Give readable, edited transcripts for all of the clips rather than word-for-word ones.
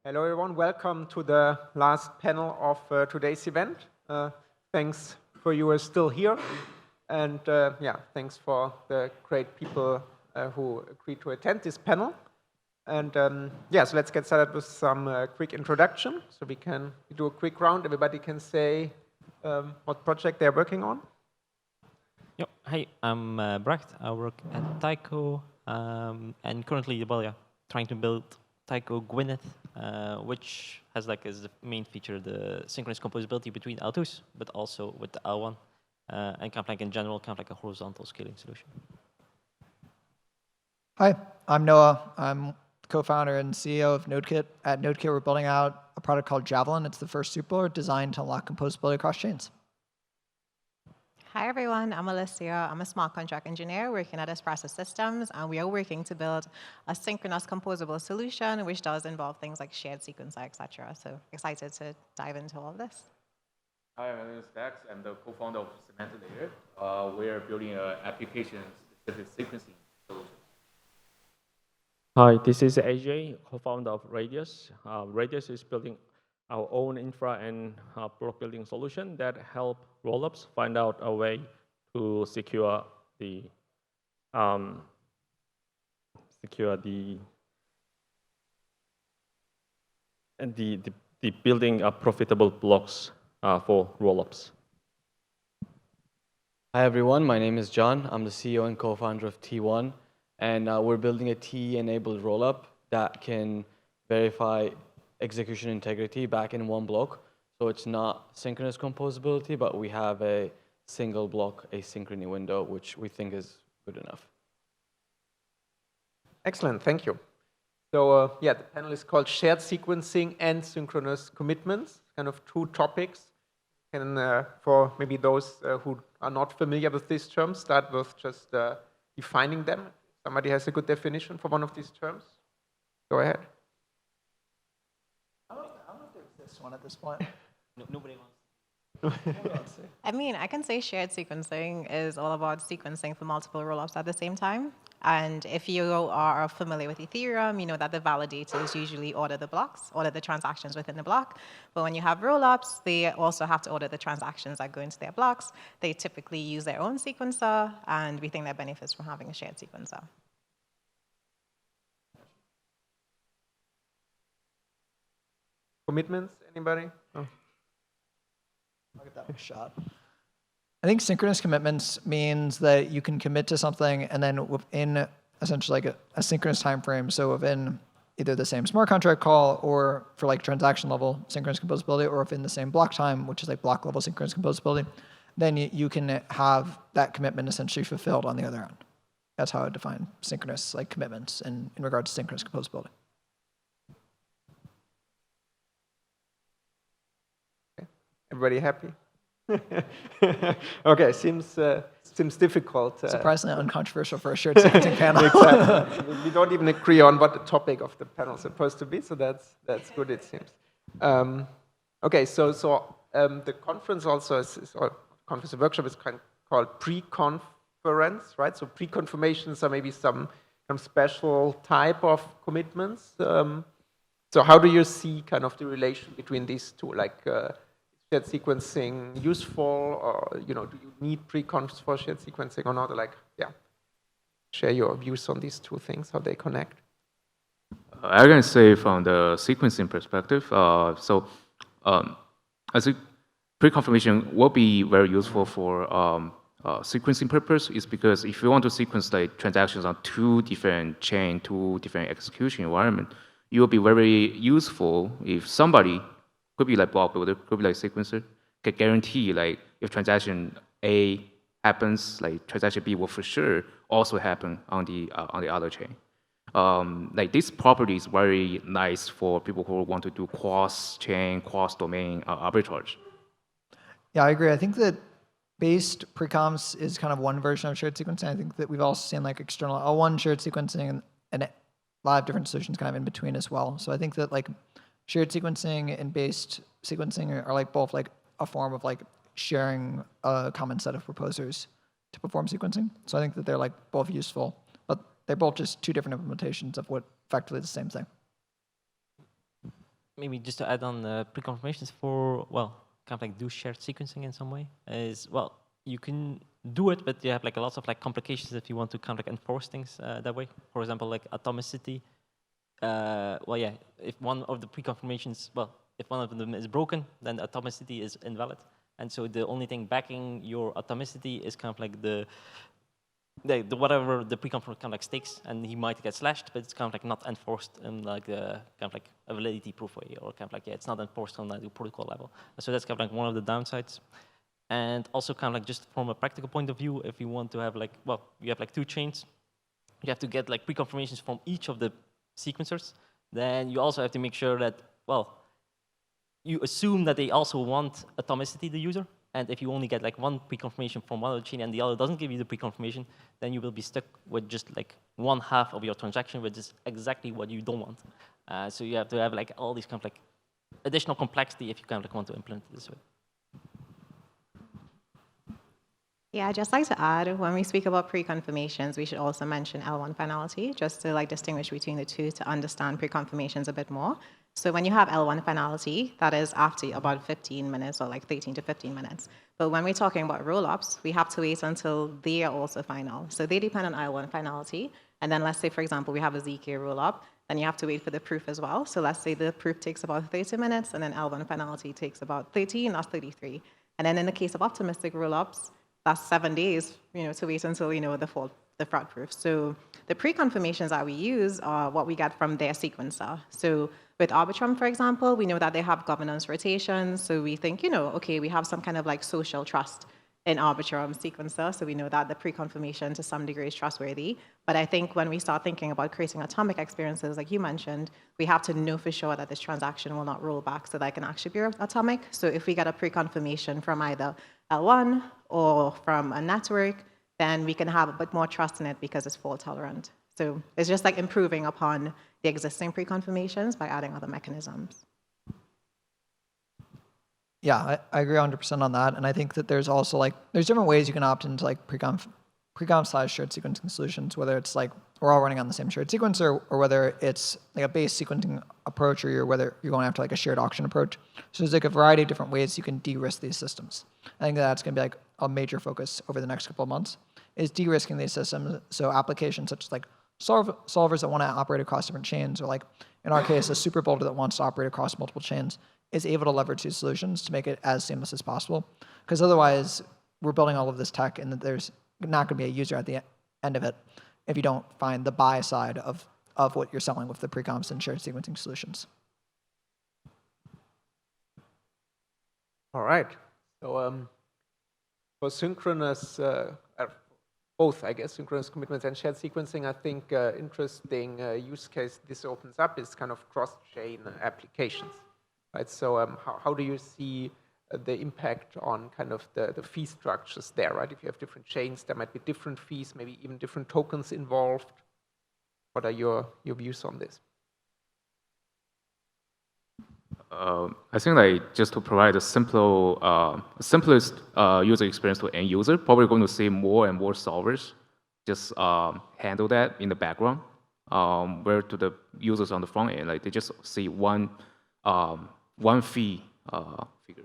Hello everyone, welcome to the last panel of today's event. Thanks for you are still here, and yeah, thanks for the great people who agreed to attend this panel. And yeah, so let's get started with some quick introduction. So we can do a quick round. Everybody can say what project they're working on. Yep. Hey, I'm Brecht. I work at Taiko, and currently, trying to build Taiko Gwyneth, which has as the main feature the synchronous composability between L2s, but also with the L1, and in general, a horizontal scaling solution. Hi, I'm Noah. I'm co-founder and CEO of Nodekit. At Nodekit, we're building out a product called Javelin. It's the first superboard designed to unlock composability across chains. Hi everyone, I'm Alysia. I'm a smart contract engineer working at Espresso Systems, and we are working to build a synchronous composable solution, which does involve things like shared sequencer, etc. So excited to dive into all of this. Hi, my name is Dax. I'm the co-founder of Semantic. We're building an application-specific sequencing solution. Hi, this is AJ, co-founder of Radius. Radius is building our own infra and block building solution that help rollups find out a way to secure the building of profitable blocks for rollups. Hi everyone, my name is John. I'm the CEO and co-founder of T1, and we're building a T-enabled rollup that can verify execution integrity back in one block. So it's not synchronous composability, but we have a single block asynchrony window, which we think is good enough. Excellent, thank you. So yeah, the panel is called Shared Sequencing and Synchronous Commitments, kind of two topics. And for maybe those who are not familiar with these terms, start with just defining them. Somebody has a good definition for one of these terms? Go ahead. I don't know if there exists one at this point. No, nobody wants. I mean, I can say shared sequencing is all about sequencing for multiple rollups at the same time. And if you are familiar with Ethereum, you know that the validators usually order the blocks, order the transactions within the block. But when you have rollups, they also have to order the transactions that go into their blocks. They typically use their own sequencer, and we think there benefits from having a shared sequencer. Commitments, anybody? Oh. I'll get that one shot. I think synchronous commitments means that you can commit to something and then within essentially like a synchronous time frame, so within either the same smart contract call or for like transaction level synchronous composability, or within the same block time, which is like block level synchronous composability, then you can have that commitment essentially fulfilled on the other end. That's how I define synchronous like commitments in regards to synchronous composability. Everybody happy? Okay, seems difficult. Surprisingly uncontroversial for a shared sequencing panel. Exactly. We don't even agree on what the topic of the panel is supposed to be, so that's good, it seems. Okay, so the conference also conference workshop is called pre-conference, right? So pre-confirmations are maybe some special type of commitments. So how do you see kind of the relation between these two, like? Shared sequencing useful, or do you need pre-confs for shared sequencing or not? Like, yeah, share your views on these two things, how they connect. I can say from the sequencing perspective, I think pre-confirmation will be very useful for sequencing purpose. Is because if you want to sequence like transactions on two different chain, two different execution environment, it will be very useful if somebody could be like block builder, could be like sequencer, can guarantee like if transaction A happens, like transaction B will for sure also happen on the other chain. Like this property is very nice for people who want to do cross-chain, cross-domain arbitrage. Yeah, I agree. I think that based precoms is kind of one version of shared sequencing. I think that we've also seen like external L1 shared sequencing and a lot of different solutions kind of in between as well. So I think that like shared sequencing and based sequencing are like both like a form of like sharing a common set of proposers to perform sequencing. So I think that they're like both useful, but they're both just two different implementations of what effectively the same thing. maybe just to add on preconfirmations for, well, kind of like do shared sequencing in some way is, well, you can do it, but you have like lots of like complications if you want to kind of like enforce things that way. For example, like atomicity. Well, yeah, if one of the preconfirmations, well, if one of them is broken, then the atomicity is invalid. And so the only thing backing your atomicity is kind of like the whatever the preconfirmation kind of like stakes, and he might get slashed, but it's kind of like not enforced in like kind of like a validity proof way, or kind of like, yeah, it's not enforced on like the protocol level. So that's kind of like one of the downsides. And also kind of like just from a practical point of view, if you want to have like, well, you have like 2 chains, you have to get like preconfirmations from each of the sequencers. Then you also have to make sure that, well, you assume that they also want atomicity, the user. And if you only get like one preconfirmation from one of the chain and the other doesn't give you the preconfirmation, then you will be stuck with just like 1/2 of your transaction, which is exactly what you don't want. So you have to have like all these kind of like additional complexity if you kind of like want to implement it this way. Yeah, I'd just like to add, when we speak about preconfirmations, we should also mention L1 finality, just to like distinguish between the two to understand preconfirmations a bit more. So when you have L1 finality, that is after about 15 minutes or like 13 to 15 minutes. But when we're talking about rollups, we have to wait until they are also final. So they depend on L1 finality. And then let's say, for example, we have a ZK rollup, then you have to wait for the proof as well. So let's say the proof takes about 30 minutes, and then L1 finality takes about 13, that's 33. And then in the case of optimistic rollups, that's 7 days, to wait until, the fraud proof. So the pre-confirmations that we use are what we get from their sequencer. So with Arbitrum, for example, we know that they have governance rotations. So we think, okay, we have some kind of like social trust in Arbitrum sequencer. So we know that the pre-confirmation to some degree is trustworthy. But I think when we start thinking about creating atomic experiences, like you mentioned, we have to know for sure that this transaction will not roll back so that it can actually be atomic. So if we get a pre-confirmation from either L1 or from a network, then we can have a bit more trust in it because it's fault tolerant. So it's just like improving upon the existing pre-confirmations by adding other mechanisms. Yeah, I agree 100% on that. And I think that there's also like, there's different ways you can opt into like pre-conf size shared sequencing solutions, whether it's like we're all running on the same shared sequencer or whether it's like a base sequencing approach or whether you're going after like a shared auction approach. So there's like a variety of different ways you can de-risk these systems. I think that's going to be like a major focus over the next couple of months is de-risking these systems. So applications such as like solvers that want to operate across different chains, or like in our case, a super builder that wants to operate across multiple chains is able to leverage these solutions to make it as seamless as possible. Because otherwise, we're building all of this tech and there's not going to be a user at the end of it if you don't find the buy side of what you're selling with the preconfs and shared sequencing solutions. All right. So for synchronous, both, I guess, synchronous commitments and shared sequencing, I think interesting use case this opens up is kind of cross-chain applications. Right? So how do you see the impact on kind of the fee structures there, right? If you have different chains, there might be different fees, maybe even different tokens involved. What are your views on this? I think like just to provide a simplest user experience to end user, probably going to see more and more solvers just handle that in the background, where to the users on the front end, like they just see one fee figure.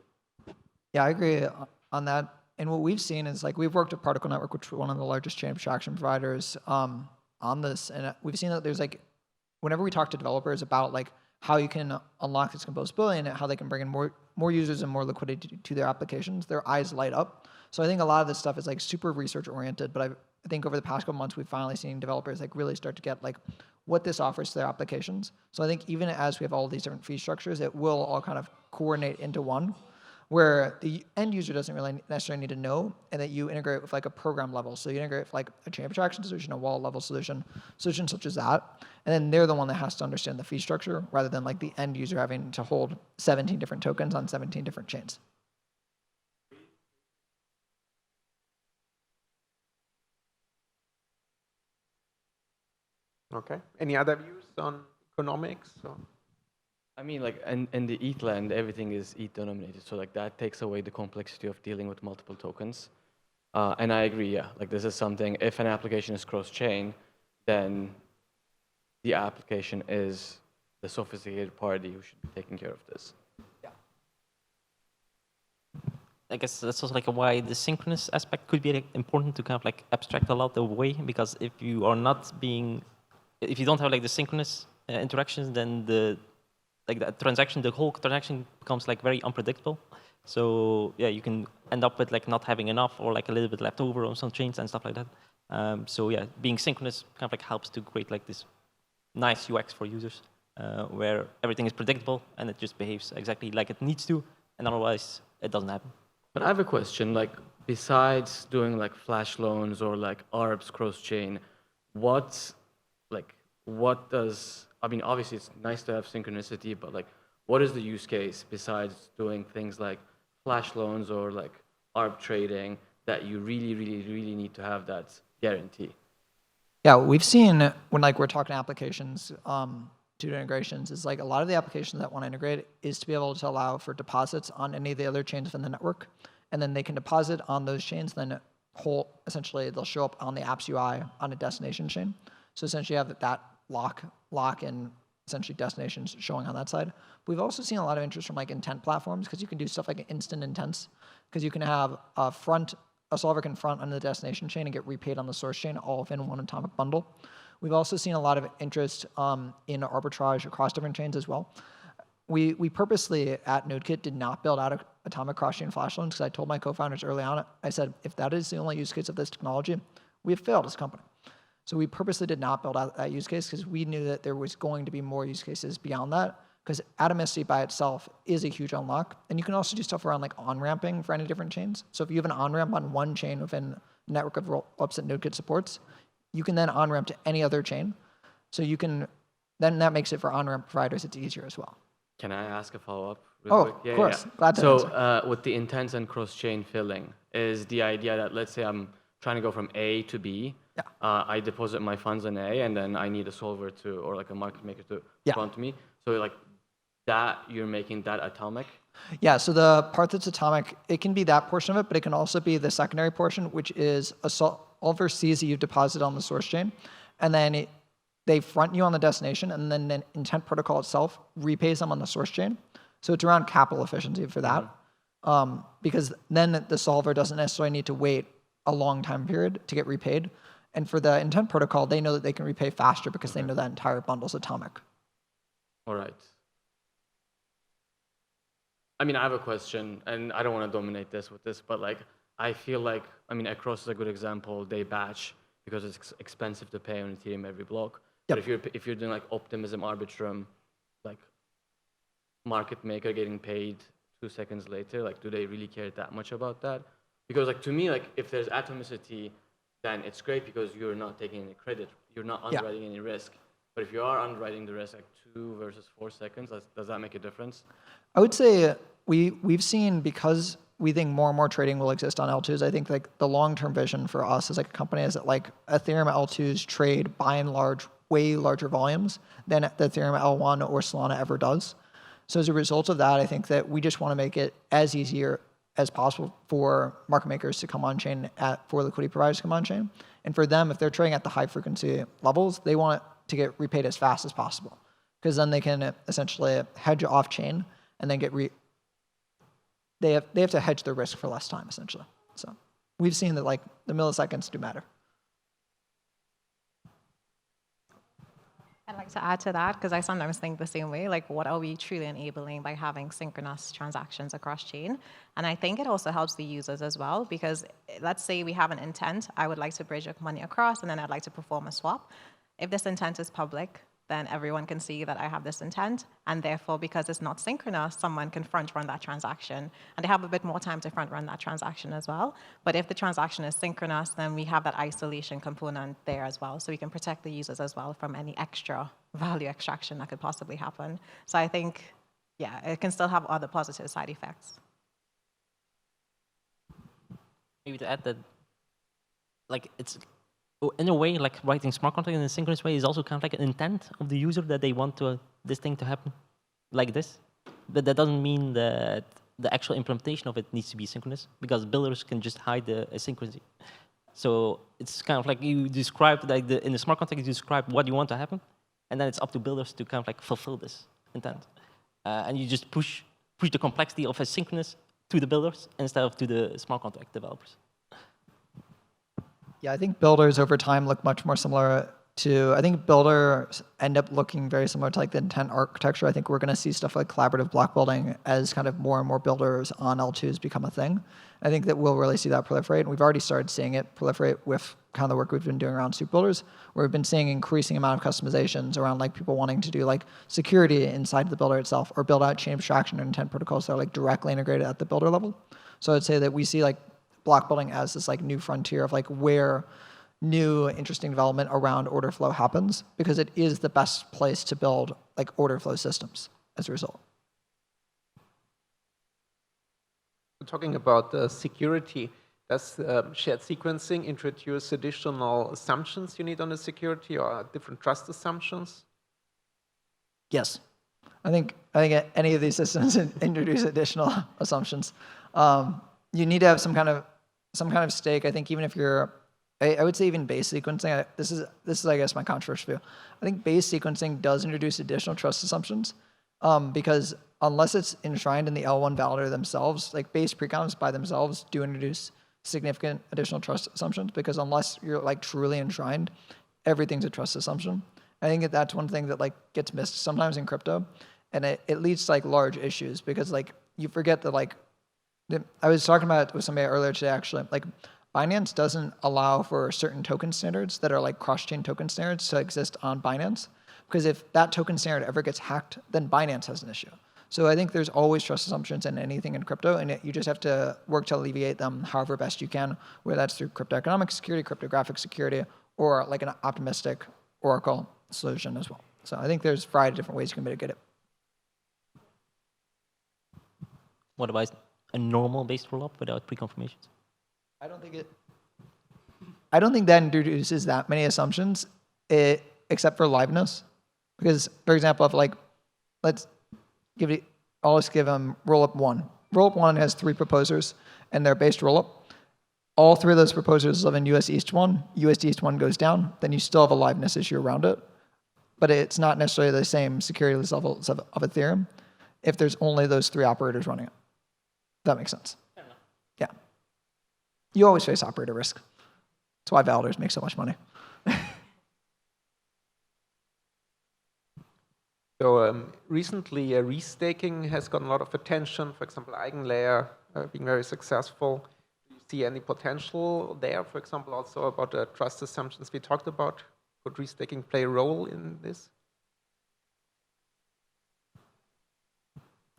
Yeah, I agree on that. And what we've seen is like we've worked at Particle Network, which is one of the largest chain abstraction providers on this, and we've seen that there's like whenever we talk to developers about like how you can unlock this composability and how they can bring in more users and more liquidity to their applications, their eyes light up. So I think a lot of this stuff is like super research oriented, but I think over the past couple months we've finally seen developers like really start to get like what this offers to their applications. So I think even as we have all these different fee structures, it will all kind of coordinate into one, where the end user doesn't really necessarily need to know, and that you integrate with like a program level. So you integrate with like a chain abstraction solution, a wall level solution such as that, and then they're the one that has to understand the fee structure rather than like the end user having to hold 17 different tokens on 17 different chains. Okay. Any other views on economics? Or? I mean, like, in the ETH land, everything is ETH denominated. So, like, that takes away the complexity of dealing with multiple tokens. And I agree, yeah. Like, this is something, if an application is cross-chain, then the application is the sophisticated party who should be taking care of this. I guess that's also like why the synchronous aspect could be like important to kind of like abstract a lot away, because if you are not being, if you don't have like the synchronous interactions, then the whole transaction becomes like very unpredictable. So yeah, you can end up with like not having enough or like a little bit left over on some chains and stuff like that. So yeah, being synchronous kind of like helps to create like this nice UX for users, where everything is predictable and it just behaves exactly like it needs to, and otherwise it doesn't happen. But I have a question, like, besides doing like flash loans or like ARBs cross-chain, what does, I mean, obviously it's nice to have synchronicity, but like, what is the use case besides doing things like flash loans or like ARB trading that you really, really, really need to have that guarantee? Yeah, we've seen when like we're talking applications, due to integrations, is like a lot of the applications that want to integrate is to be able to allow for deposits on any of the other chains within the network, and then they can deposit on those chains. Then essentially they'll show up on the apps UI on a destination chain. So essentially you have that lock in essentially destinations showing on that side. We've also seen a lot of interest from like intent platforms, because you can do stuff like instant intents, because you can have a solver can front on the destination chain and get repaid on the source chain all within one atomic bundle. We've also seen a lot of interest in arbitrage across different chains as well. We purposely at Nodekit did not build out atomic cross-chain flash loans, because I told my co-founders early on, I said, if that is the only use case of this technology, we have failed as a company. So we purposely did not build out that use case, because we knew that there was going to be more use cases beyond that, because atomicity by itself is a huge unlock. And you can also do stuff around like on-ramping for any different chains. So if you have an on-ramp on one chain within a network of rollups that Nodekit supports, you can then on-ramp to any other chain. So you can, then that makes it for on-ramp providers, it's easier as well. Can I ask a follow-up? Of course. Glad to answer. With the intents and cross-chain filling, is the idea that, let's say I'm trying to go from A to B, I deposit my funds in A, and then I need a solver to, or like a market maker to front me. So like that, you're making that atomic? Yeah, so the part that's atomic, it can be that portion of it, but it can also be the secondary portion, which is a solver sees that you've deposited on the source chain, and then they front you on the destination, and then the intent protocol itself repays them on the source chain. So it's around capital efficiency for that, because then the solver doesn't necessarily need to wait a long time period to get repaid. And for the intent protocol, they know that they can repay faster because they know that entire bundle's atomic. All right. I mean, I have a question, and I don't want to dominate this with this, but like, I feel like, I mean, Across is a good example. They batch because it's expensive to pay on Ethereum every block. But if you're doing like Optimism, Arbitrum, like market maker getting paid 2 seconds later, like, do they really care that much about that? Because like, to me, like, if there's atomicity, then it's great because you're not taking any credit. You're not underwriting any risk. But if you are underwriting the risk, like 2 versus 4 seconds, does that make a difference? I would say we've seen, because we think more and more trading will exist on L2s, I think like the long-term vision for us as like a company is that like Ethereum L2s trade by and large way larger volumes than the Ethereum L1 or Solana ever does. So as a result of that, I think that we just want to make it as easier as possible for market makers to come on chain, for liquidity providers to come on chain. And for them, if they're trading at the high frequency levels, they want it to get repaid as fast as possible, because then they can essentially hedge off chain and then get they have to hedge their risk for less time, essentially. So we've seen that like the milliseconds do matter. I'd like to add to that, because I sometimes think the same way, like what are we truly enabling by having synchronous transactions across chain? And I think it also helps the users as well, because let's say we have an intent, I would like to bridge money across, and then I'd like to perform a swap. If this intent is public, then everyone can see that I have this intent, and therefore, because it's not synchronous, someone can front run that transaction, and they have a bit more time to front run that transaction as well. But if the transaction is synchronous, then we have that isolation component there as well, so we can protect the users as well from any extra value extraction that could possibly happen. So I think, yeah, it can still have other positive side effects. Maybe to add that, like, it's in a way, like writing smart contract in a synchronous way is also kind of like an intent of the user that they want this thing to happen like this. But that doesn't mean that the actual implementation of it needs to be synchronous, because builders can just hide the asynchronous. So it's kind of like you described, like in the smart contract, you describe what you want to happen, and then it's up to builders to kind of like fulfill this intent. And you just push the complexity of asynchronous to the builders instead of to the smart contract developers. Yeah, I think builders over time look much more similar to, I think builders end up looking very similar to like the intent architecture. I think we're going to see stuff like collaborative block building as kind of more and more builders on L2s become a thing. I think that we'll really see that proliferate, and we've already started seeing it proliferate with kind of the work we've been doing around soup builders, where we've been seeing increasing amount of customizations around like people wanting to do like security inside the builder itself, or build out chain abstraction and intent protocols that are like directly integrated at the builder level. So I'd say that we see like block building as this like new frontier of like where new interesting development around order flow happens, because it is the best place to build like order flow systems as a result. Talking about security, does shared sequencing introduce additional assumptions you need on the security, or different trust assumptions? Yes, I think any of these systems introduce additional assumptions. You need to have some kind of stake. I think even if you're, I would say even base sequencing. This is I guess my controversial view. I think base sequencing does introduce additional trust assumptions, because unless it's enshrined in the L1 validator themselves, like base precoms by themselves do introduce significant additional trust assumptions, because unless you're like truly enshrined, everything's a trust assumption. I think that's one thing that like gets missed sometimes in crypto, and it leads to like large issues, because like you forget that like, I was talking about it with somebody earlier today actually, like Binance doesn't allow for certain token standards that are like cross-chain token standards to exist on Binance, because if that token standard ever gets hacked, then Binance has an issue. So I think there's always trust assumptions in anything in crypto, and you just have to work to alleviate them however best you can, whether that's through cryptoeconomic security, cryptographic security, or like an optimistic Oracle solution as well. So I think there's a variety of different ways you can mitigate it. What about a normal based rollup without preconfirmations? I don't think that introduces that many assumptions, except for liveness. Because, for example, if like, I'll just give them rollup 1. Rollup 1 has 3 proposers, and they're based rollup. All 3 of those proposers live in US East 1. US East 1 goes down, then you still have a liveness issue around it. But it's not necessarily the same security levels of Ethereum if there's only those 3 operators running it. That makes sense. Yeah. You always face operator risk. That's why validators make so much money. So recently, restaking has gotten a lot of attention. For example, Eigenlayer being very successful. Do you see any potential there? For example, also about the trust assumptions we talked about. Could restaking play a role in this?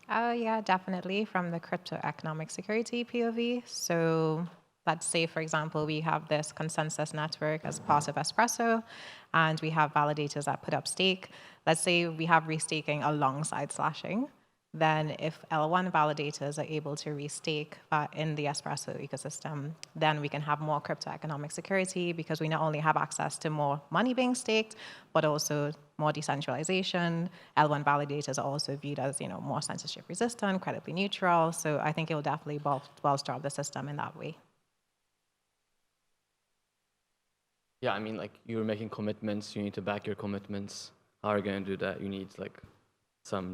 Yeah, definitely from the crypto economic security POV. So let's say, for example, we have this consensus network as part of Espresso, and we have validators that put up stake. Let's say we have restaking alongside slashing. Then if L1 validators are able to restake in the Espresso ecosystem, then we can have more crypto economic security, because we not only have access to more money being staked, but also more decentralization. L1 validators are also viewed as, more censorship resistant, credibly neutral. So I think it will definitely bolster up the system in that way. Yeah, I mean, like you're making commitments, you need to back your commitments. How are you going to do that? You need like some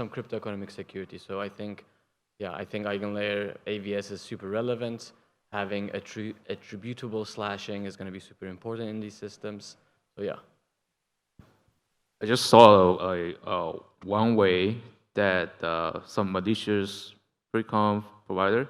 crypto economic security. So I think Eigenlayer AVS is super relevant. Having attributable slashing is going to be super important in these systems. So yeah. I just saw one way that some malicious preconf provider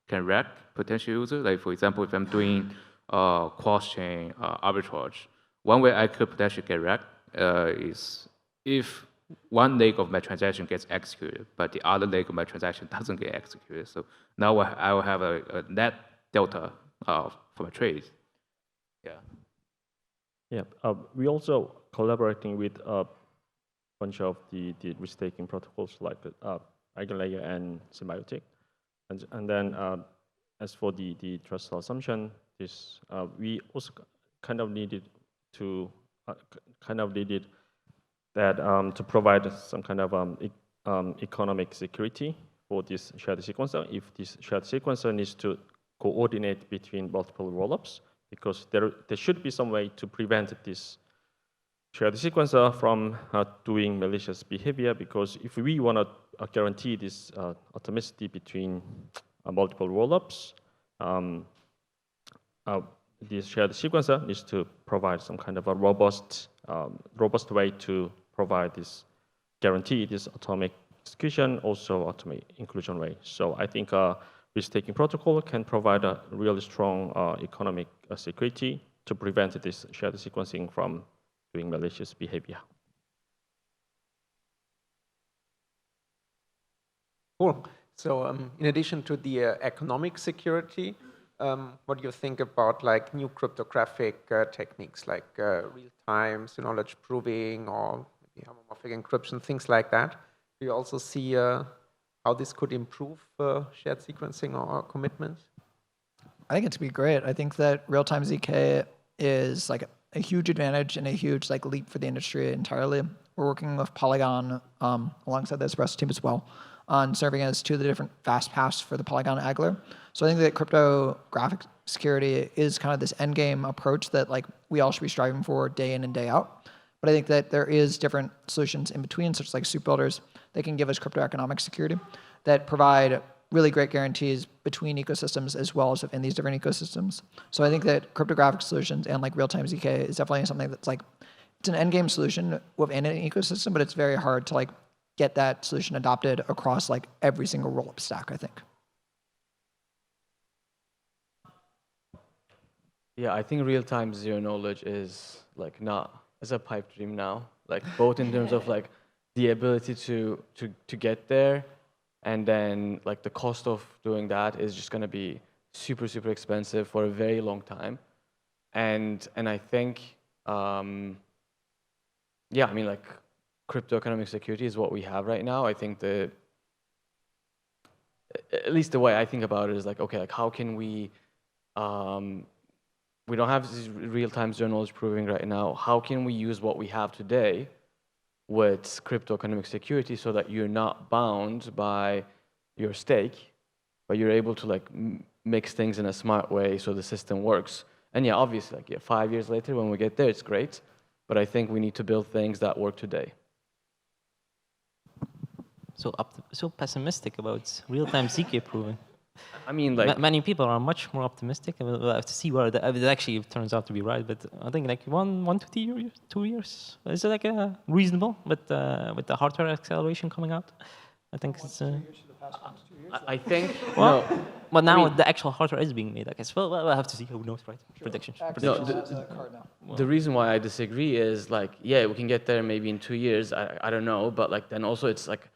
can wreck potential users. Like for example, if I'm doing cross-chain arbitrage, one way I could potentially get wrecked is if one leg of my transaction gets executed, but the other leg of my transaction doesn't get executed. So now I will have a net delta for my trades. Yeah. Yeah. We also collaborating with a bunch of the restaking protocols like Eigenlayer and Symbiotic, and then as for the trust assumption, we also kind of needed that to provide some kind of economic security for this shared sequencer. If this shared sequencer needs to coordinate between multiple rollups, because there should be some way to prevent this share the sequencer from doing malicious behavior, because if we want to guarantee this atomicity between multiple rollups, this shared sequencer needs to provide some kind of a robust way to provide this guarantee, this atomic execution, also atomic inclusion rate. So I think risk-taking protocol can provide a really strong economic security to prevent this shared sequencing from doing malicious behavior. Cool. So in addition to the economic security, what do you think about like new cryptographic techniques like real-time knowledge proving or maybe homomorphic encryption, things like that? Do you also see how this could improve shared sequencing or commitments? I think it's be great. I think that real-time ZK is like a huge advantage and a huge like leap for the industry entirely. We're working with Polygon alongside the Espresso team as well on serving as two of the different fast paths for the Polygon Agler. So I think that cryptographic security is kind of this end game approach that like we all should be striving for day in and day out. But I think that there is different solutions in between, such as like soup builders, that can give us cryptoeconomic security that provide really great guarantees between ecosystems as well as within these different ecosystems. So I think that cryptographic solutions and like real-time ZK is definitely something that's like, it's an end game solution within an ecosystem, but it's very hard to like get that solution adopted across like every single roll-up stack, I think. Yeah, I think real-time zero knowledge is like not as a pipe dream now, like both in terms of like the ability to get there, and then like the cost of doing that is just going to be super, super expensive for a very long time. And I think, yeah, I mean like crypto economic security is what we have right now. I think at least the way I think about it is like, okay, like how can we don't have this real-time zero knowledge proving right now. How can we use what we have today with crypto economic security so that you're not bound by your stake, but you're able to like mix things in a smart way so the system works. And yeah, obviously, like 5 years later when we get there, it's great. But I think we need to build things that work today. So pessimistic about real-time ZK proving. I mean, like many people are much more optimistic. We'll have to see where it actually turns out to be right. But I think like 1 to 2 years is like reasonable. But with the hardware acceleration coming out, I think it's. I think well, no. but now I mean, the actual hardware is being made. I guess. Well, we'll have to see. Who knows, right? Sure. Predictions. No, the reason why I disagree is like, yeah, we can get there maybe in 2 years. I don't know, but like then also it's like.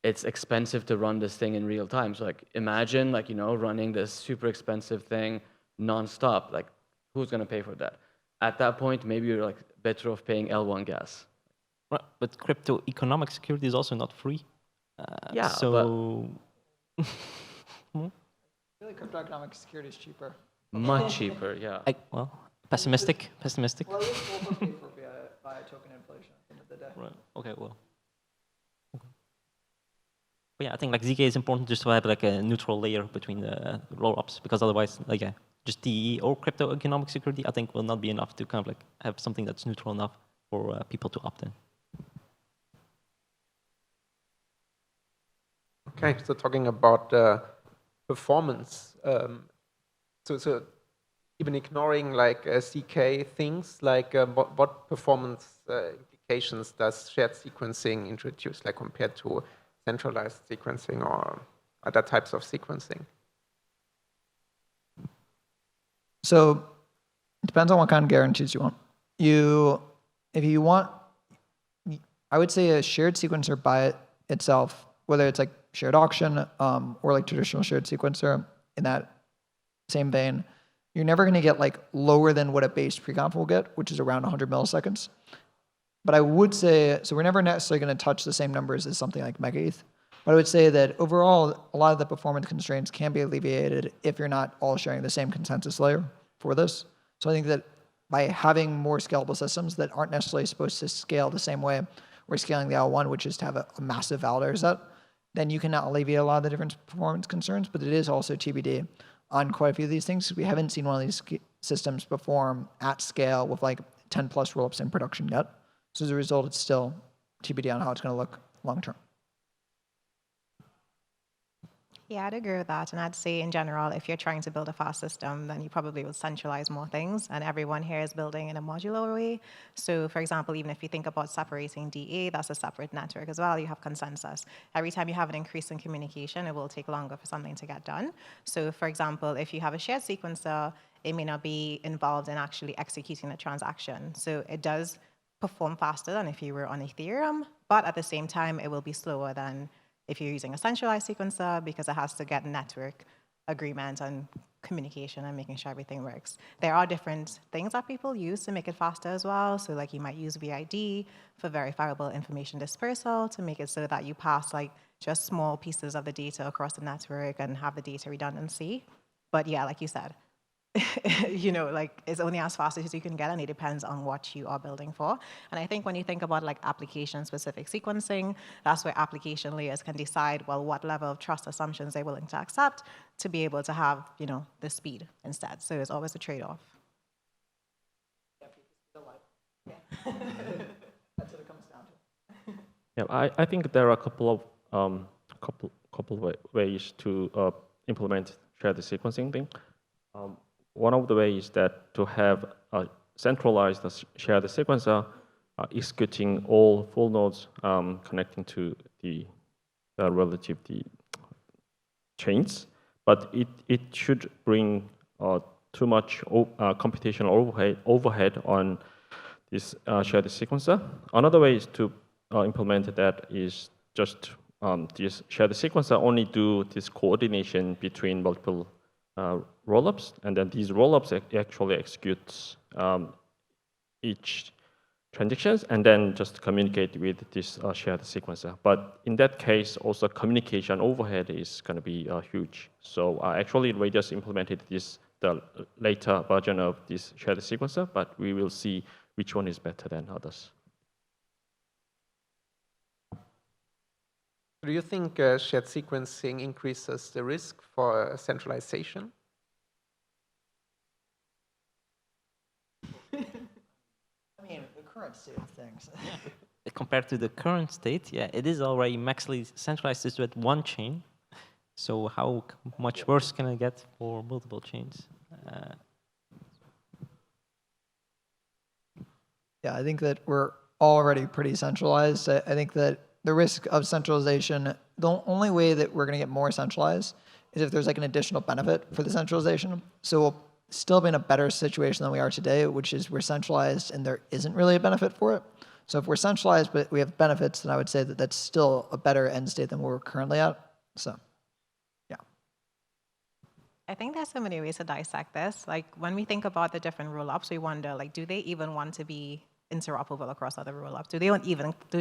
It's expensive to run this thing in real time. So like imagine like, running this super expensive thing nonstop. Like who's going to pay for that? At that point, maybe you're like better off paying L1 gas. Right, but crypto economic security is also not free. I Yeah, feel like crypto economic security is cheaper. Much cheaper, yeah. Well, pessimistic. Well, at least we'll pay for by token inflation at the end of the day. Right. Okay. Well. But yeah, I think like ZK is important just to have like a neutral layer between the roll-ups, because otherwise, like just DE or crypto economic security, I think will not be enough to kind of like have something that's neutral enough for people to opt in. Okay, so talking about performance, so even ignoring like ZK things, like what performance implications does shared sequencing introduce, like compared to centralized sequencing or other types of sequencing? So it depends on what kind of guarantees you want. If you want, I would say a shared sequencer by itself, whether it's like shared auction or like traditional shared sequencer in that same vein, you're never going to get like lower than what a base preconf will get, which is around 100 milliseconds. But I would say, so we're never necessarily going to touch the same numbers as something like MegaETH. But I would say that overall, a lot of the performance constraints can be alleviated if you're not all sharing the same consensus layer for this. So I think that by having more scalable systems that aren't necessarily supposed to scale the same way we're scaling the L1, which is to have a massive validator set, then you can alleviate a lot of the different performance concerns. But it is also TBD on quite a few of these things. We haven't seen one of these systems perform at scale with like 10 plus rollups in production yet. So as a result, it's still TBD on how it's going to look long term. Yeah, I'd agree with that. And I'd say in general, if you're trying to build a fast system, then you probably will centralize more things. And everyone here is building in a modular way. So for example, even if you think about separating DA, that's a separate network as well. You have consensus. Every time you have an increase in communication, it will take longer for something to get done. So for example, if you have a shared sequencer, it may not be involved in actually executing the transaction. So it does perform faster than if you were on Ethereum, but at the same time, it will be slower than if you're using a centralized sequencer because it has to get network agreement and communication and making sure everything works. There are different things that people use to make it faster as well. So like you might use VID for verifiable information dispersal to make it so that you pass like just small pieces of the data across the network and have the data redundancy. But yeah, like you said, you know, like it's only as fast as you can get, and it depends on what you are building for. And I think when you think about like application-specific sequencing, that's where application layers can decide, well, what level of trust assumptions they're willing to accept to be able to have, you know, the speed instead. So it's always a trade-off. That's what it comes down to. Yeah, I think there are a couple of ways to implement shared sequencing thing. One of the ways is that to have a centralized shared sequencer executing all full nodes connecting to the relative chains, but it should bring too much computational overhead on this shared sequencer. Another way is to implement that is just this shared sequencer only do this coordination between multiple rollups, and then these rollups actually executes each transactions and then just communicate with this shared sequencer. But in that case, also communication overhead is going to be huge. So actually, we just implemented the later version of this shared sequencer, but we will see which one is better than others. Do you think shared sequencing increases the risk for centralization? I mean, the current state of things. Compared to the current state, yeah, it is already maximally centralized just with one chain. So how much worse can it get for multiple chains? Yeah, I think that we're already pretty centralized. I think that the risk of centralization, the only way that we're going to get more centralized is if there's like an additional benefit for the centralization. So we'll still be in a better situation than we are today, which is we're centralized and there isn't really a benefit for it. So if we're centralized but we have benefits, then I would say that that's still a better end state than where we're currently at. So, yeah. I think there's so many ways to dissect this. Like when we think about the different rollups, we wonder, like, do they even want to be interoperable across other rollups? Do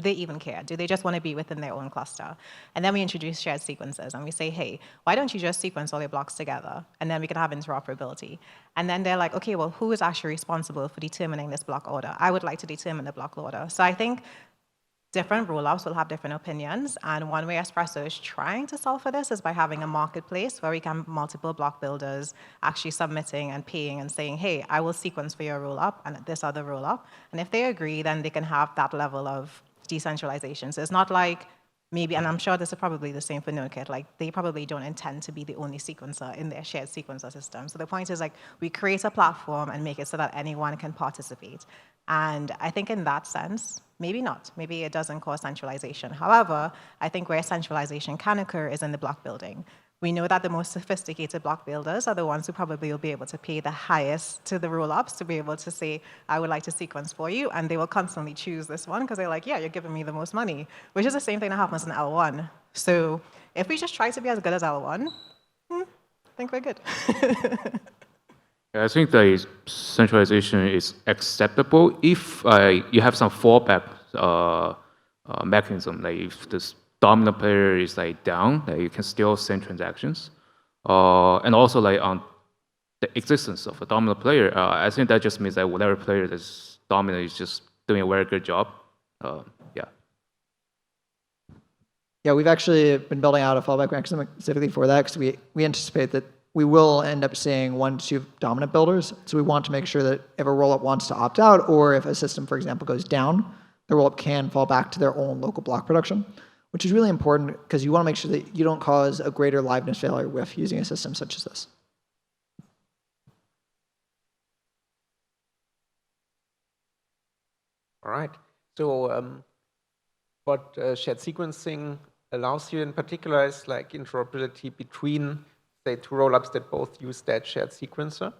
they even care? Do they just want to be within their own cluster? And then we introduce shared sequences and we say, hey, why don't you just sequence all your blocks together? And then we can have interoperability. And then they're like, okay, well, who is actually responsible for determining this block order? I would like to determine the block order. So I think different rollups will have different opinions, and one way Espresso is trying to solve for this is by having a marketplace where we can have multiple block builders actually submitting and paying and saying, hey, I will sequence for your rollup and this other rollup. And if they agree, then they can have that level of decentralization. So it's not like maybe, and I'm sure this is probably the same for Nodekit, like they probably don't intend to be the only sequencer in their shared sequencer system. So the point is like we create a platform and make it so that anyone can participate. And I think in that sense, maybe not. Maybe it doesn't cause centralization. However, I think where centralization can occur is in the block building. We know that the most sophisticated block builders are the ones who probably will be able to pay the highest to the rollups to be able to say, I would like to sequence for you. And they will constantly choose this one because they're like, yeah, you're giving me the most money, which is the same thing that happens in L1. So if we just try to be as good as L1, I think we're good. I think the centralization is acceptable if you have some fallback mechanism. Like if this dominant player is like down, like you can still send transactions, and also like on the existence of a dominant player. I think that just means that whatever player that's dominant is just doing a very good job. Yeah. Yeah, we've actually been building out a fallback mechanism specifically for that because we anticipate that we will end up seeing 1 to 2 dominant builders. So we want to make sure that if a rollup wants to opt out or if a system, for example, goes down, the rollup can fall back to their own local block production, which is really important because you want to make sure that you don't cause a greater liveness failure with using a system such as this. All right. So what shared sequencing allows you in particular is like interoperability between, say, two rollups that both use that shared sequencer.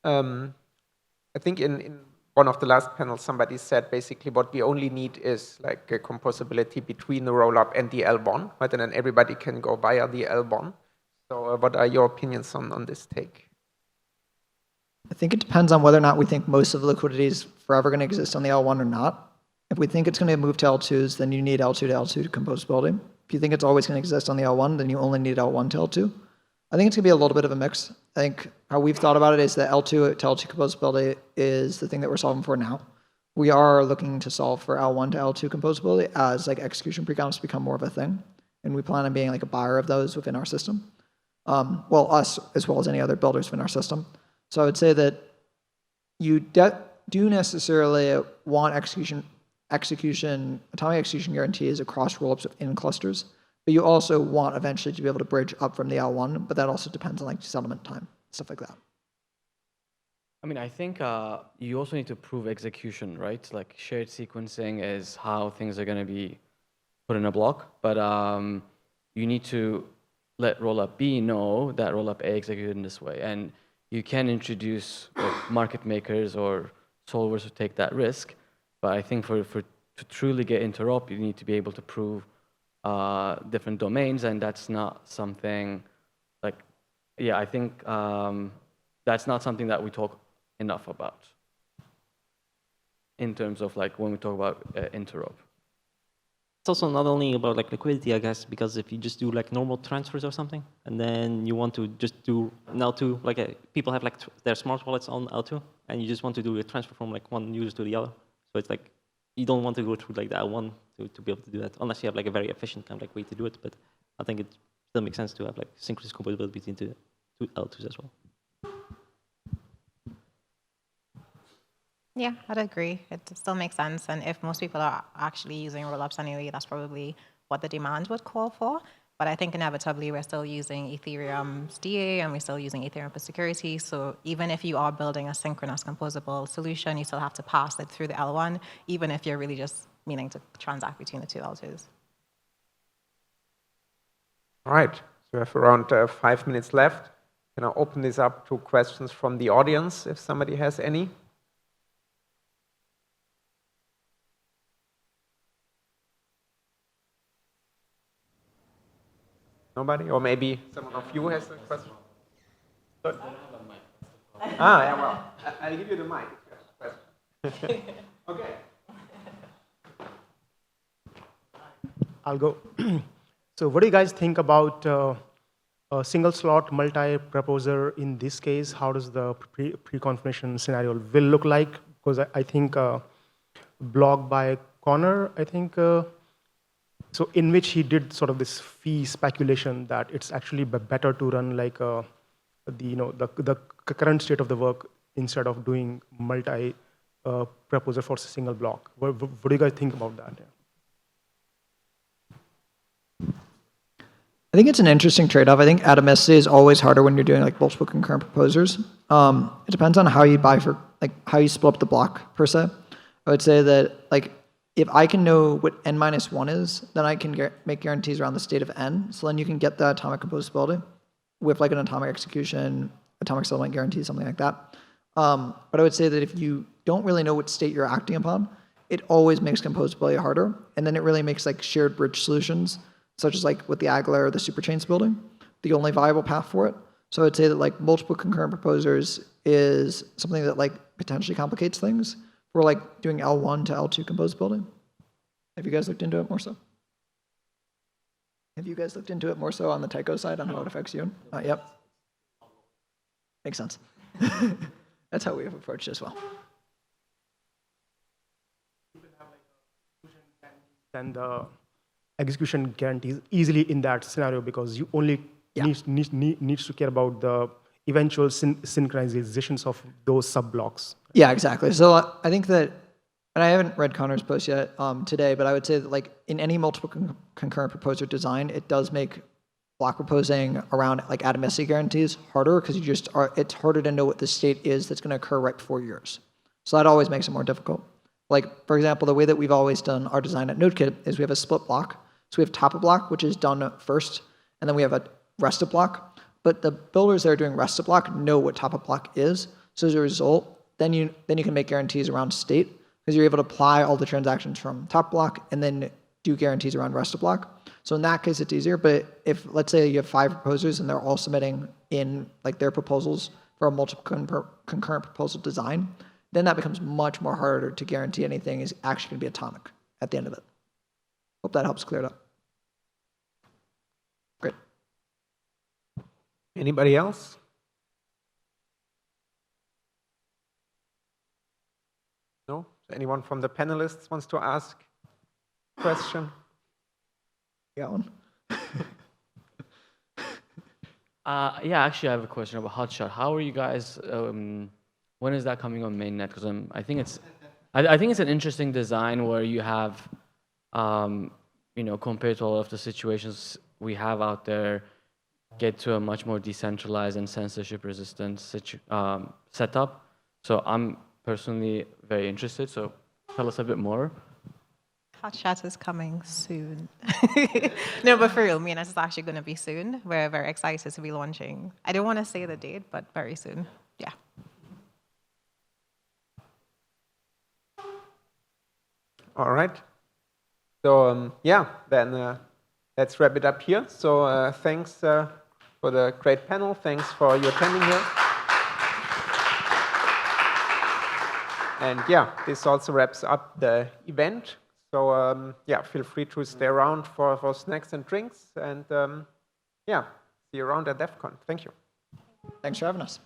I think in one of the last panels, somebody said basically what we only need is like a composability between the rollup and the L1, right? And then everybody can go via the L1. So what are your opinions on this take? I think it depends on whether or not we think most of the liquidity is forever going to exist on the L1 or not. If we think it's going to move to L2s, then you need L2 to L2 composability. If you think it's always going to exist on the L1, then you only need L1 to L2. I think it's going to be a little bit of a mix. I think how we've thought about it is that L2 to L2 composability is the thing that we're solving for now. We are looking to solve for L1 to L2 composability as like execution precoms become more of a thing. And we plan on being like a buyer of those within our system. Well, us as well as any other builders within our system. So I would say that you do necessarily want atomic execution guarantees across rollups within clusters, but you also want eventually to be able to bridge up from the L1, but that also depends on like settlement time, stuff like that. I mean, I think you also need to prove execution, right? Like shared sequencing is how things are going to be put in a block, but you need to let rollup B know that rollup A executed in this way. And you can introduce market makers or solvers who take that risk, but I think to truly get interop, you need to be able to prove different domains, and that's not something like, yeah, I think that's not something that we talk enough about in terms of like when we talk about interop. It's also not only about like liquidity, I guess, because if you just do like normal transfers or something, and then you want to just do an L2, like people have like their smart wallets on L2, and you just want to do a transfer from like one user to the other. So it's like you don't want to go through like the L1 to be able to do that, unless you have like a very efficient kind of like way to do it. But I think it still makes sense to have like synchronous compatibility between two L2s as well. Yeah, I'd agree. It still makes sense. And if most people are actually using rollups anyway, that's probably what the demand would call for. But I think inevitably we're still using Ethereum's DA and we're still using Ethereum for security. So even if you are building a synchronous composable solution, you still have to pass it through the L1, even if you're really just meaning to transact between the two L2s. All right, so we have around 5 minutes left. Can I open this up to questions from the audience if somebody has any? Nobody? Or maybe someone of you has a question? Good. Yeah, well, I'll give you the mic if you have a question. Okay. I'll go. So what do you guys think about a single slot multi-proposer in this case? How does the pre-confirmation scenario will look like? Because I think blog by Connor, I think, so in which he did sort of this fee speculation that it's actually better to run like the current state of the work instead of doing multi-proposer for a single block. What do you guys think about that? I think it's an interesting trade-off. I think atomicity is always harder when you're doing like multiple concurrent proposers. It depends on how you how you split up the block per se. I would say that like if I can know what n-1 is, then I can make guarantees around the state of n. So then you can get the atomic composability with like an atomic execution, atomic settlement guarantee, something like that. But I would say that if you don't really know what state you're acting upon, it always makes composability harder. And then it really makes like shared bridge solutions, such as like with the Aguilar or the superchains building, the only viable path for it. So I would say that like multiple concurrent proposers is something that like potentially complicates things. We're like doing L1 to L2 composability. Have you guys looked into it more so? Have you guys looked into it more so on the Taiko side on how it affects you? Yep. Makes sense. That's how we have approached it as well. And the execution guarantees easily in that scenario because you only needs to care about the eventual synchronizations of those sub-blocks. Yeah, exactly. So I think that And I haven't read Connor's post yet today, but I would say that like in any multiple concurrent proposer design, it does make block proposing around like atomicity guarantees harder because it's harder to know what the state is that's going to occur right before yours. So that always makes it more difficult. Like, for example, the way that we've always done our design at Nodekit is we have a split block. So we have top of block, which is done first, and then we have a rest of block. But the builders that are doing rest of block know what top of block is. So as a result, then you can make guarantees around state because you're able to apply all the transactions from top block and then do guarantees around rest of block. So in that case, it's easier. But if, let's say, you have 5 proposers and they're all submitting in like their proposals for a multiple concurrent proposal design, then that becomes much more harder to guarantee anything is actually going to be atomic at the end of it. Hope that helps clear it up. Great. Anybody else? No? Anyone from the panelists wants to ask a question? You got one? Yeah, actually, I have a question about Hotshot. How are you guys? When is that coming on mainnet? Because I think it's an interesting design where you have, compared to all of the situations we have out there, get to a much more decentralized and censorship-resistant setup. So I'm personally very interested. So tell us a bit more. Hotshot is coming soon. No, but for real, mainnet is actually going to be soon. We're very excited to be launching. I don't want to say the date, but very soon. Yeah. All right. So yeah, then let's wrap it up here. So thanks for the great panel. Thanks for you attending here. And yeah, this also wraps up the event. So yeah, feel free to stay around for snacks and drinks. And yeah, see you around at DEF CON. Thank you. Thanks for having us.